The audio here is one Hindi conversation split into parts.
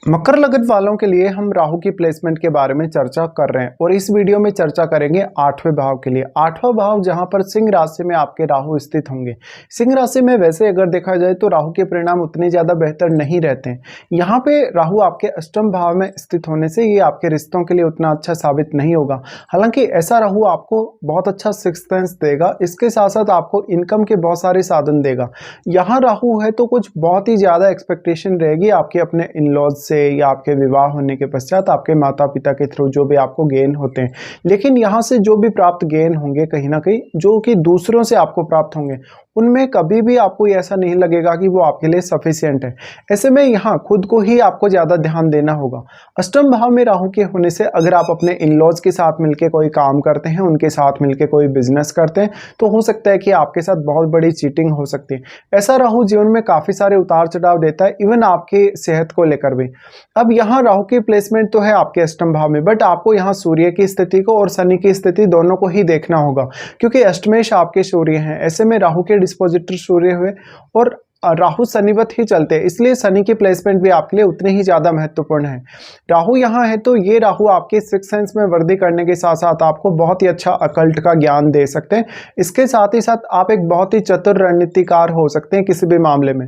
मकर लगन वालों के लिए हम राहु की प्लेसमेंट के बारे में चर्चा कर रहे हैं और इस वीडियो में चर्चा करेंगे आठवें भाव के लिए। आठवां भाव जहां पर सिंह राशि में आपके राहु स्थित होंगे। सिंह राशि में वैसे अगर देखा जाए तो राहु के परिणाम उतने ज्यादा बेहतर नहीं रहते हैं। यहाँ पे राहु आपके अष्टम भाव में स्थित होने से ये आपके रिश्तों के लिए उतना अच्छा साबित नहीं होगा। हालांकि ऐसा राहु आपको बहुत अच्छा सिक्स्थ सेंस देगा, इसके साथ साथ आपको इनकम के बहुत सारे साधन देगा। यहाँ राहु है तो कुछ बहुत ही ज्यादा एक्सपेक्टेशन रहेगी आपके अपने इन लॉज से या आपके विवाह होने के पश्चात आपके माता पिता के थ्रू जो भी आपको गेन होते हैं। लेकिन यहाँ से जो भी प्राप्त गेन होंगे कहीं ना कहीं जो कि दूसरों से आपको प्राप्त होंगे, उनमें कभी भी आपको ऐसा नहीं लगेगा कि वो आपके लिए सफिशिएंट है। ऐसे में यहाँ खुद को ही आपको ज्यादा ध्यान देना होगा। अष्टम भाव में राहु के होने से अगर आप अपने इन लॉज के साथ मिलकर कोई काम करते हैं, उनके साथ मिलकर कोई बिजनेस करते हैं, तो हो सकता है कि आपके साथ बहुत बड़ी चीटिंग हो सकती है। ऐसा राहु जीवन में काफी सारे उतार चढ़ाव देता है, इवन आपकी सेहत को लेकर भी। अब यहाँ राहु की प्लेसमेंट तो है आपके अष्टम भाव में, बट आपको यहाँ सूर्य की स्थिति को और शनि की स्थिति दोनों को ही देखना होगा, क्योंकि अष्टमेश आपके सूर्य हैं। ऐसे में राहु के डिस्पोजिटर सूर्य हुए और राहु शनिवत ही चलते हैं, इसलिए शनि की प्लेसमेंट भी आपके लिए उतनी ही ज्यादा महत्वपूर्ण है। राहु यहाँ है तो ये राहु आपके सिक्स सेंस में वृद्धि करने के साथ साथ आपको बहुत ही अच्छा अकल्ट का ज्ञान दे सकते हैं। इसके साथ ही साथ आप एक बहुत ही चतुर रणनीतिकार हो सकते हैं किसी भी मामले में।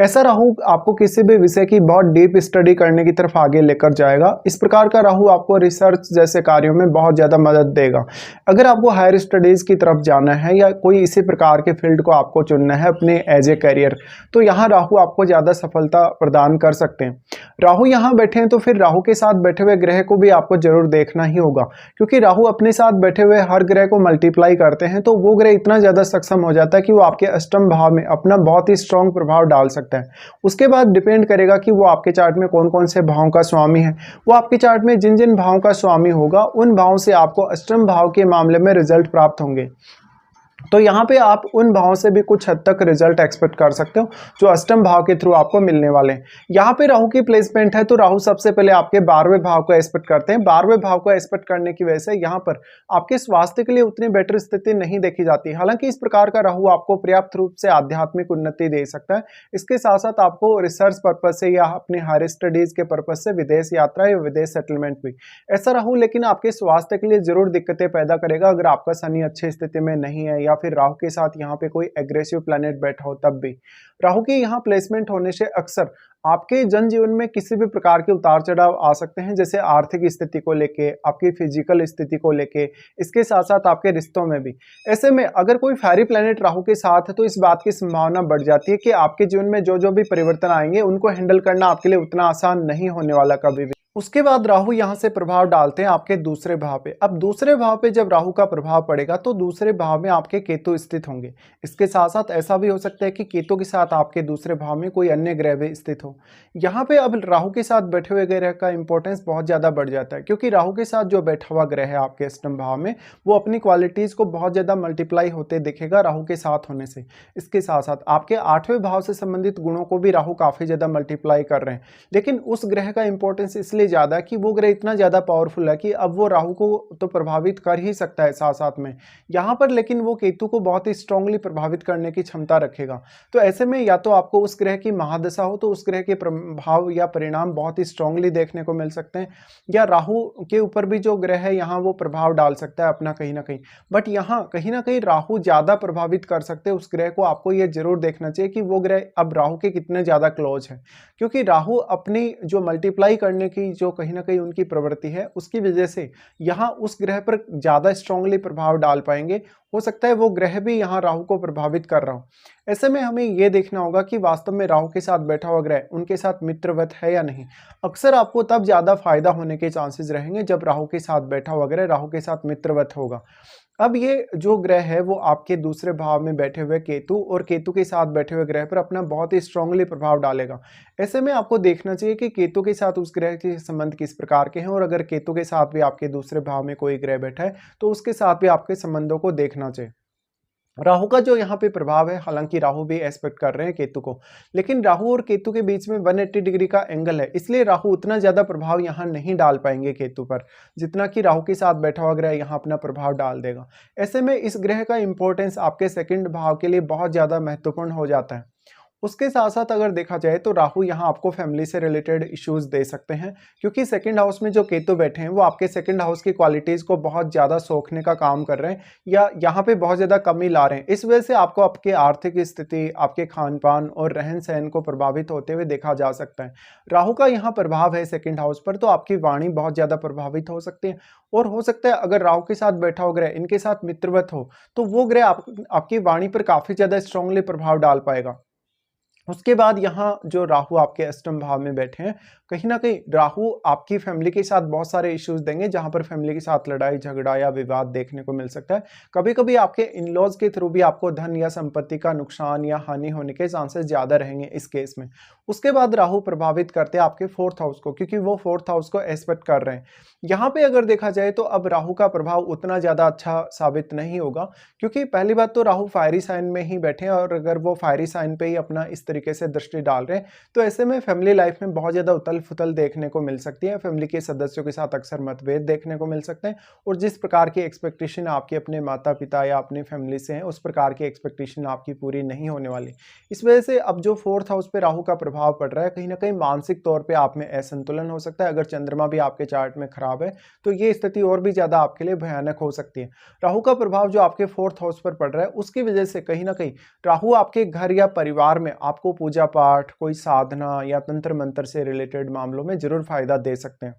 ऐसा राहु आपको किसी भी विषय की बहुत डीप स्टडी करने की तरफ आगे लेकर जाएगा। इस प्रकार का राहु आपको रिसर्च जैसे कार्यों में बहुत ज्यादा मदद देगा। अगर आपको हायर स्टडीज की तरफ जाना है या कोई इसी प्रकार के फील्ड को आपको चुनना है अपने एज ए करियर, तो यहाँ राहु आपको ज्यादा सफलता प्रदान कर सकते हैं। राहु यहाँ बैठे हैं तो फिर राहु के साथ बैठे हुए ग्रह को भी आपको जरूर देखना ही होगा, क्योंकि राहु अपने साथ बैठे हुए हर ग्रह को मल्टीप्लाई करते हैं, तो वो ग्रह इतना ज्यादा सक्षम हो जाता है कि वो आपके अष्टम भाव में अपना बहुत ही स्ट्रॉन्ग प्रभाव डाल सकता है। उसके बाद डिपेंड करेगा कि वो आपके चार्ट में कौन कौन से भावों का स्वामी है। वो आपके चार्ट में जिन जिन भावों का स्वामी होगा उन भावों से आपको अष्टम भाव के मामले में रिजल्ट प्राप्त होंगे। तो यहाँ पे आप उन भावों से भी कुछ हद तक रिजल्ट एक्सपेक्ट कर सकते हो जो अष्टम भाव के थ्रू आपको मिलने वाले हैं। यहाँ पे राहु की प्लेसमेंट है तो राहु सबसे पहले आपके 12वें भाव को एक्सपेक्ट करते हैं। 12वें भाव को एक्सपेक्ट करने की वजह से यहाँ पर आपके स्वास्थ्य के लिए उतनी बेटर स्थिति नहीं देखी जाती। हालांकि इस प्रकार का राहु आपको पर्याप्त रूप से आध्यात्मिक उन्नति दे सकता है। इसके साथ साथ आपको रिसर्च पर्पज से या अपने हायर स्टडीज के पर्पज से विदेश यात्रा या विदेश सेटलमेंट भी। ऐसा राहु लेकिन आपके स्वास्थ्य के लिए जरूर दिक्कतें पैदा करेगा अगर आपका शनि अच्छी स्थिति में नहीं है या फिर राहु के साथ यहाँ पे कोई एग्रेसिव प्लैनेट बैठा हो तब भी। राहु की यहाँ प्लेसमेंट होने से अक्सर आपके जनजीवन में किसी भी प्रकार के उतार चढ़ाव आ सकते हैं, जैसे आर्थिक स्थिति को लेके, आपकी फिजिकल स्थिति को लेके, इसके साथ साथ आपके रिश्तों में भी। ऐसे में अगर कोई फैरी प्लैनेट राहु के साथ है तो इस बात की संभावना बढ़ जाती है कि आपके जीवन में जो जो भी परिवर्तन आएंगे उनको हैंडल करना आपके लिए उतना आसान नहीं होने वाला कभी भी। उसके बाद राहु यहाँ से प्रभाव डालते हैं आपके दूसरे भाव पे। अब दूसरे भाव पे जब राहु का प्रभाव पड़ेगा तो दूसरे भाव में आपके केतु स्थित होंगे। इसके साथ साथ ऐसा भी हो सकता है कि केतु के साथ आपके दूसरे भाव में कोई अन्य ग्रह भी स्थित हो। यहाँ पे अब राहु के साथ बैठे हुए ग्रह का इंपॉर्टेंस बहुत ज्यादा बढ़ जाता है, क्योंकि राहु के साथ जो बैठा हुआ ग्रह है आपके अष्टम भाव में वो अपनी क्वालिटीज को बहुत ज्यादा मल्टीप्लाई होते दिखेगा राहु के साथ होने से। इसके साथ साथ आपके 8वें भाव से संबंधित गुणों को भी राहु काफी ज्यादा मल्टीप्लाई कर रहे हैं। लेकिन उस ग्रह का इंपॉर्टेंस इसलिए ज्यादा है कि वो ग्रह इतना ज्यादा पावरफुल है कि अब वो राहु को तो प्रभावित कर ही सकता है साथ साथ में यहाँ पर, लेकिन वो केतु को बहुत ही स्ट्रांगली प्रभावित करने की क्षमता रखेगा। तो ऐसे में या तो आपको उस ग्रह की महादशा हो तो उस ग्रह के प्रभाव या परिणाम बहुत ही स्ट्रांगली देखने को मिल सकते हैं, या राहु के ऊपर भी जो ग्रह है यहाँ वो प्रभाव डाल सकता है अपना कहीं ना कहीं। बट यहाँ कहीं ना कहीं राहु ज्यादा प्रभावित कर सकते हैं उस ग्रह को। आपको ये जरूर देखना चाहिए कि वो ग्रह अब राहु के कितने ज्यादा क्लोज है, क्योंकि राहु अपनी जो मल्टीप्लाई करने की जो कहीं ना कहीं उनकी प्रवृत्ति है उसकी वजह से यहाँ उस ग्रह पर ज्यादा स्ट्रांगली प्रभाव डाल पाएंगे। हो सकता है वो ग्रह भी यहाँ राहु को प्रभावित कर रहा हो। ऐसे में हमें यह देखना होगा कि वास्तव में राहु के साथ बैठा हुआ ग्रह उनके साथ मित्रवत है या नहीं। अक्सर आपको तब ज्यादा फायदा होने के चांसेस रहेंगे जब राहु के साथ बैठा हुआ ग्रह राहु के साथ मित्रवत होगा। अब ये जो ग्रह है वो आपके दूसरे भाव में बैठे हुए केतु और केतु के साथ बैठे हुए ग्रह पर अपना बहुत ही स्ट्रांगली प्रभाव डालेगा। ऐसे में आपको देखना चाहिए कि केतु के साथ उस ग्रह के संबंध किस प्रकार के हैं, और अगर केतु के साथ भी आपके दूसरे भाव में कोई ग्रह बैठा है तो उसके साथ भी आपके संबंधों को देखना चाहिए। राहु का जो यहाँ पे प्रभाव है, हालांकि राहु भी एस्पेक्ट कर रहे हैं केतु को, लेकिन राहु और केतु के बीच में 180 डिग्री का एंगल है, इसलिए राहु उतना ज्यादा प्रभाव यहाँ नहीं डाल पाएंगे केतु पर जितना कि राहु के साथ बैठा हुआ ग्रह यहाँ अपना प्रभाव डाल देगा। ऐसे में इस ग्रह का इंपॉर्टेंस आपके सेकंड भाव के लिए बहुत ज्यादा महत्वपूर्ण हो जाता है। उसके साथ साथ अगर देखा जाए तो राहु यहाँ आपको फैमिली से रिलेटेड इश्यूज दे सकते हैं, क्योंकि सेकंड हाउस में जो केतु बैठे हैं वो आपके सेकंड हाउस की क्वालिटीज को बहुत ज्यादा सोखने का काम कर रहे हैं या यहाँ पे बहुत ज्यादा कमी ला रहे हैं। इस वजह से आपको आपकी आर्थिक स्थिति, आपके खान पान और रहन सहन को प्रभावित होते हुए देखा जा सकता है। राहु का यहाँ प्रभाव है सेकंड हाउस पर, तो आपकी वाणी बहुत ज्यादा प्रभावित हो सकती है। और हो सकता है अगर राहु के साथ बैठा हो ग्रह, इनके साथ मित्रवत हो, तो वो ग्रह आपकी वाणी पर काफी ज्यादा स्ट्रांगली प्रभाव डाल पाएगा। उसके बाद यहाँ जो राहु आपके अष्टम भाव में बैठे हैं, कहीं ना कहीं राहु आपकी फैमिली के साथ बहुत सारे इश्यूज देंगे, जहां पर फैमिली के साथ लड़ाई झगड़ा या विवाद देखने को मिल सकता है। कभी कभी आपके इन लॉज के थ्रू भी आपको धन या संपत्ति का नुकसान या हानि होने के चांसेस ज्यादा रहेंगे इस केस में। उसके बाद राहु प्रभावित करते हैं आपके फोर्थ हाउस को, क्योंकि वो फोर्थ हाउस को एस्पेक्ट कर रहे हैं। यहाँ पे अगर देखा जाए तो अब राहु का प्रभाव उतना ज्यादा अच्छा साबित नहीं होगा, क्योंकि पहली बात तो राहु फायरी साइन में ही बैठे हैं, और अगर वो फायरी साइन पे ही अपना इस तरीके से दृष्टि डाल रहे हैं, तो ऐसे में फैमिली लाइफ में बहुत ज्यादा उथल फुथल देखने को मिल सकती है। फैमिली के सदस्यों के साथ अक्सर मतभेद देखने को मिल सकते हैं, और जिस प्रकार की एक्सपेक्टेशन आपकी अपने माता पिता या अपनी फैमिली से है, उस प्रकार की एक्सपेक्टेशन आपकी पूरी नहीं होने वाली। इस वजह से अब जो फोर्थ हाउस पे राहु का प्रभाव पड़ रहा है, कहीं ना कहीं मानसिक तौर पे आप में असंतुलन हो सकता है। अगर चंद्रमा भी आपके चार्ट में खराब है तो ये स्थिति और भी ज्यादा आपके लिए भयानक हो सकती है। राहु का प्रभाव जो आपके फोर्थ हाउस पर पड़ रहा है, उसकी वजह से कहीं ना कहीं राहु आपके घर या परिवार में आपको पूजा पाठ, कोई साधना या तंत्र मंत्र से रिलेटेड मामलों में जरूर फायदा दे सकते हैं।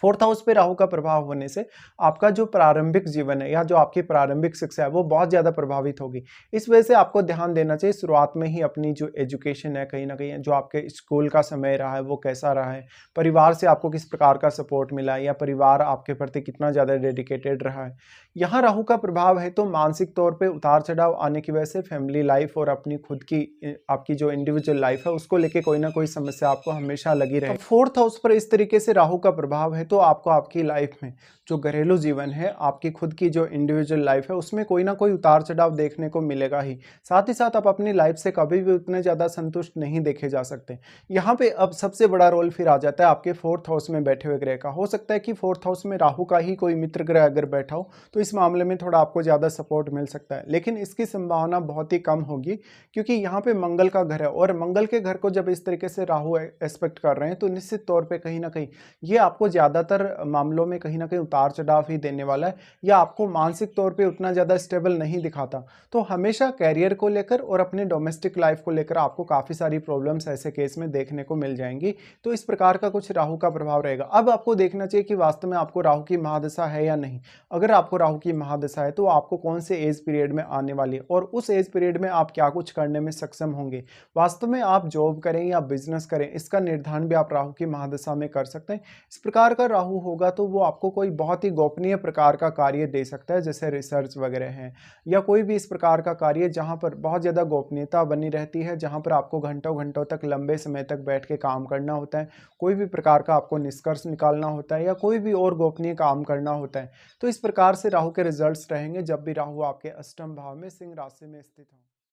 फोर्थ हाउस पे राहु का प्रभाव होने से आपका जो प्रारंभिक जीवन है या जो आपकी प्रारंभिक शिक्षा है वो बहुत ज्यादा प्रभावित होगी। इस वजह से आपको ध्यान देना चाहिए शुरुआत में ही अपनी जो एजुकेशन है, कहीं ना कहीं जो आपके स्कूल का समय रहा है वो कैसा रहा है, परिवार से आपको किस प्रकार का सपोर्ट मिला है, या परिवार आपके प्रति कितना ज्यादा डेडिकेटेड रहा है। यहाँ राहु का प्रभाव है तो मानसिक तौर पर उतार चढ़ाव आने की वजह से फैमिली लाइफ और अपनी खुद की आपकी जो इंडिविजुअल लाइफ है उसको लेके कोई ना कोई समस्या आपको हमेशा लगी रहे। फोर्थ हाउस पर इस तरीके से राहु का प्रभाव है तो आपको आपकी लाइफ में जो घरेलू जीवन है, आपकी खुद की जो इंडिविजुअल लाइफ है, उसमें कोई ना कोई उतार चढ़ाव देखने को मिलेगा ही। साथ ही साथ आप अपनी लाइफ से कभी भी उतने ज्यादा संतुष्ट नहीं देखे जा सकते। यहाँ पे अब सबसे बड़ा रोल फिर आ जाता है आपके फोर्थ हाउस में बैठे हुए ग्रह का। हो सकता है कि फोर्थ हाउस में राहु का ही कोई मित्र ग्रह अगर बैठा हो तो इस मामले में थोड़ा आपको ज्यादा सपोर्ट मिल सकता है, लेकिन इसकी संभावना बहुत ही कम होगी, क्योंकि यहाँ पे मंगल का घर है, और मंगल के घर को जब इस तरीके से राहु एस्पेक्ट कर रहे हैं तो निश्चित तौर पर कहीं ना कहीं ये आपको ज्यादातर मामलों में कहीं ना कहीं उतार चढ़ाव ही देने वाला है, या आपको मानसिक तौर पे उतना ज़्यादा स्टेबल नहीं दिखाता। तो हमेशा कैरियर को लेकर और अपने डोमेस्टिक लाइफ को लेकर आपको काफ़ी सारी प्रॉब्लम्स ऐसे केस में देखने को मिल जाएंगी। तो इस प्रकार का कुछ राहु का प्रभाव रहेगा। अब आपको देखना चाहिए कि वास्तव में आपको राहु की महादशा है या नहीं। अगर आपको राहु की महादशा है तो आपको कौन से एज पीरियड में आने वाली है, और उस एज पीरियड में आप क्या कुछ करने में सक्षम होंगे। वास्तव में आप जॉब करें या बिजनेस करें, इसका निर्धारण भी आप राहु की महादशा में कर सकते हैं। इस प्रकार का राहु होगा तो वो आपको कोई बहुत ही गोपनीय प्रकार का कार्य दे सकता है, जैसे रिसर्च वगैरह है, या कोई भी इस प्रकार का कार्य जहां पर बहुत ज़्यादा गोपनीयता बनी रहती है, जहां पर आपको घंटों घंटों तक लंबे समय तक बैठ के काम करना होता है, कोई भी प्रकार का आपको निष्कर्ष निकालना होता है, या कोई भी और गोपनीय काम करना होता है। तो इस प्रकार से राहु के रिजल्ट्स रहेंगे जब भी राहु आपके अष्टम भाव में सिंह राशि में स्थित हो।